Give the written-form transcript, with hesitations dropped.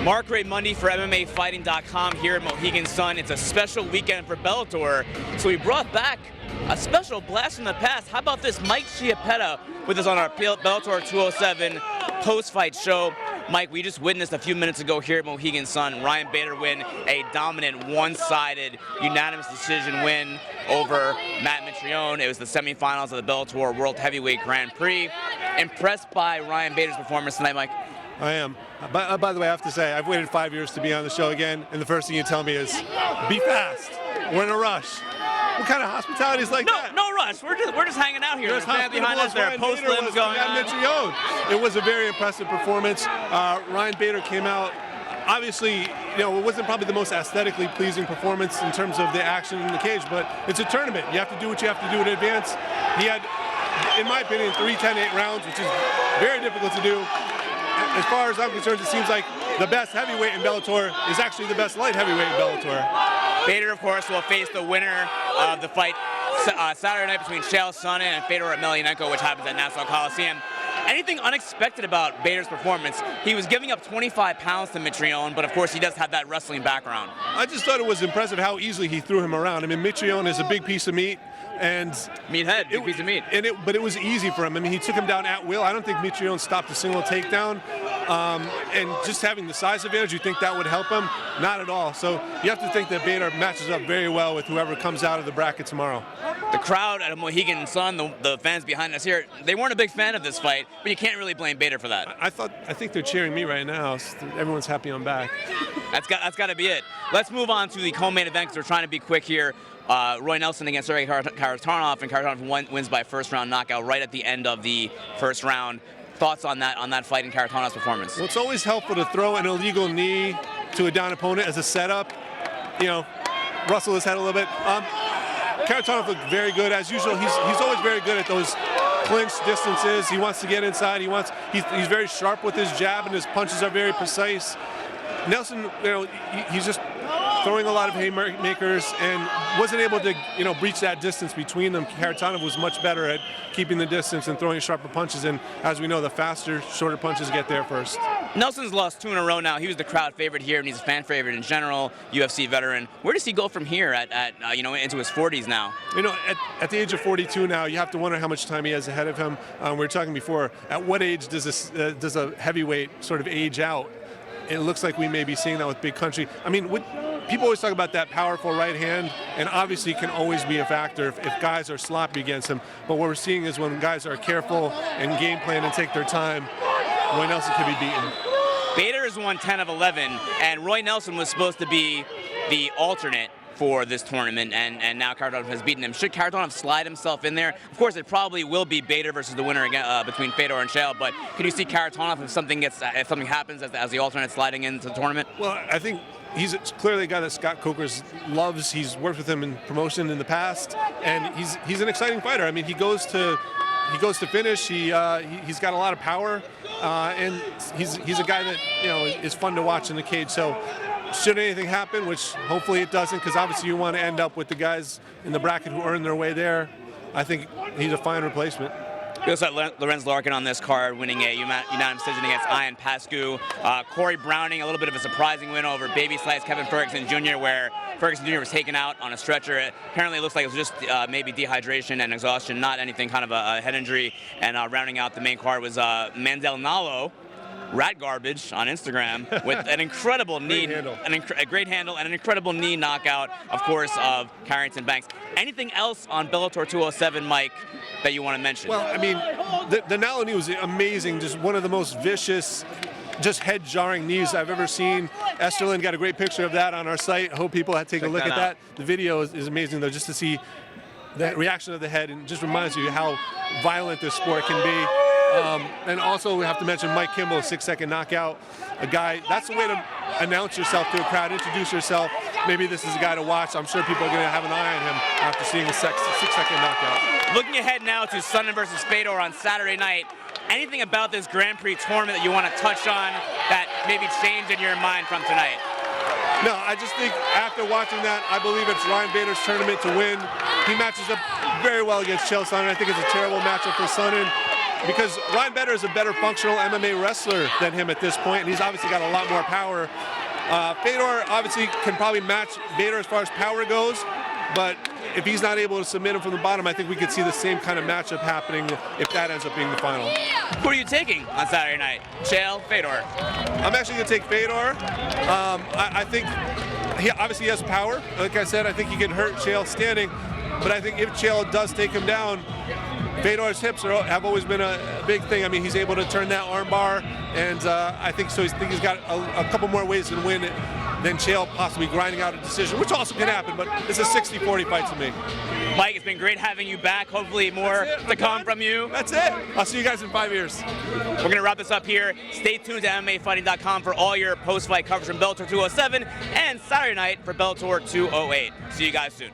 Marc Raimondi for MMAfighting.com here at Mohegan Sun. It's a special weekend for Bellator, so we brought back a special blast from the past. How about this? Mike Chiappetta with us on our Bellator 207 post-fight show. Mike, we just witnessed a few minutes ago here at Mohegan Sun, Ryan Bader win a dominant, one-sided, unanimous decision win over Matt Mitrione. It was the semifinals of the Bellator World Heavyweight Grand Prix. Impressed by Ryan Bader's performance tonight, Mike? I am. By the way, I have to say, I've waited 5 years to be on the show again, and the first thing you tell me is, be fast. We're in a rush. What kind of hospitality is like that? No rush. We're just hanging out here. There's behind us. There are post limbs going on. Mitrione. It was a very impressive performance. Ryan Bader came out. Obviously, it wasn't probably the most aesthetically pleasing performance in terms of the action in the cage, but it's a tournament. You have to do what you have to do in advance. He had, in my opinion, 3 10-8 rounds, which is very difficult to do. As far as I'm concerned, it seems like the best heavyweight in Bellator is actually the best light heavyweight in Bellator. Bader, of course, will face the winner of the fight Saturday night between Chael Sonnen and Fedor Emelianenko, which happens at Nassau Coliseum. Anything unexpected about Bader's performance? He was giving up 25 pounds to Mitrione, but of course he does have that wrestling background. I just thought it was impressive how easily he threw him around. I mean, Mitrione is a big piece of meat, and meathead, big piece of meat. But it was easy for him. I mean, he took him down at will. I don't think Mitrione stopped a single takedown. And just having the size advantage, you think that would help him? Not at all. So you have to think that Bader matches up very well with whoever comes out of the bracket tomorrow. The crowd at Mohegan Sun, the fans behind us here, they weren't a big fan of this fight, but you can't really blame Bader for that. I think they're cheering me right now. So everyone's happy I'm back. That's got to be it. Let's move on to the co-main event because we're trying to be quick here. Roy Nelson against Sergey Kharitonov, and Kharitonov wins by first-round knockout right at the end of the first round. Thoughts on that fight and Kharitonov's performance? Well, it's always helpful to throw an illegal knee to a down opponent as a setup. Rustle his head a little bit. Kharitonov looked very good as usual. He's always very good at those clinch distances. He wants to get inside. He's very sharp with his jab, and his punches are very precise. Nelson, he's just throwing a lot of haymakers and wasn't able to, breach that distance between them. Kharitonov was much better at keeping the distance and throwing sharper punches, and as we know, the faster, shorter punches get there first. Nelson's lost 2 in a row now. He was the crowd favorite here, and he's a fan favorite in general, UFC veteran. Where does he go from here into his 40s now? At the age of 42 now, you have to wonder how much time he has ahead of him. We were talking before, at what age does a heavyweight sort of age out? It looks like we may be seeing that with Big Country. I mean, people always talk about that powerful right hand, and obviously can always be a factor if guys are sloppy against him. But what we're seeing is when guys are careful and game plan and take their time, Roy Nelson can be beaten. Bader has won 10 of 11, and Roy Nelson was supposed to be the alternate for this tournament, and now Kharitonov has beaten him. Should Kharitonov slide himself in there? Of course, it probably will be Bader versus the winner again, between Fedor and Chael, but can you see Kharitonov if something happens as the alternate sliding into the tournament? Well, I think he's clearly a guy that Scott Coker's loves. He's worked with him in promotion in the past, and he's an exciting fighter. I mean, he goes to finish. He's got a lot of power, and he's a guy that is fun to watch in the cage. So should anything happen, which hopefully it doesn't, because obviously you want to end up with the guys in the bracket who earn their way there, I think he's a fine replacement. We also had Lorenz Larkin on this card, winning a unanimous decision against Ian Pascu. Corey Browning, a little bit of a surprising win over baby slice Kevin Ferguson Jr., where Ferguson Jr. was taken out on a stretcher. Apparently it looks like it was just maybe dehydration and exhaustion, not anything kind of a head injury. And rounding out the main card was Mandel Nalo, Rat Garbage on Instagram, with an incredible knee, a great handle, and an incredible knee knockout, of course, of Carrington Banks. Anything else on Bellator 207, Mike, that you want to mention? Well, I mean, the Nalo knee was amazing, just one of the most vicious, just head-jarring knees I've ever seen. Esterlin got a great picture of that on our site. I hope people take a look at that. The video is amazing, though, just to see the reaction of the head, and just reminds you how violent this sport can be. And also we have to mention Mike Kimball, 6-second knockout. A guy, that's the way to announce yourself to a crowd, introduce yourself. Maybe this is a guy to watch. I'm sure people are going to have an eye on him after seeing a 6-second knockout. Looking ahead now to Sonnen versus Fedor on Saturday night. Anything about this Grand Prix tournament that you want to touch on that maybe changed in your mind from tonight? No, I just think after watching that, I believe it's Ryan Bader's tournament to win. He matches up very well against Chael Sonnen. I think it's a terrible matchup for Sonnen. because Ryan Bader is a better functional MMA wrestler than him at this point, and he's obviously got a lot more power. Fedor obviously can probably match Bader as far as power goes, but if he's not able to submit him from the bottom, I think we could see the same kind of matchup happening if that ends up being the final. Who are you taking on Saturday night? Chael, Fedor? I'm actually going to take Fedor. I think he obviously has power. Like I said, I think he can hurt Chael standing, but I think if Chael does take him down, Fedor's hips have always been a big thing. I mean, he's able to turn that arm bar, and I think so. I think he's got a couple more ways to win than Chael possibly grinding out a decision, which also can happen, but it's a 60-40 fight to me. Mike, it's been great having you back. Hopefully more to come from you. That's it. I'll see you guys in 5 years. We're going to wrap this up here. Stay tuned to MMAfighting.com for all your post-fight coverage from Bellator 207 and Saturday night for Bellator 208. See you guys soon.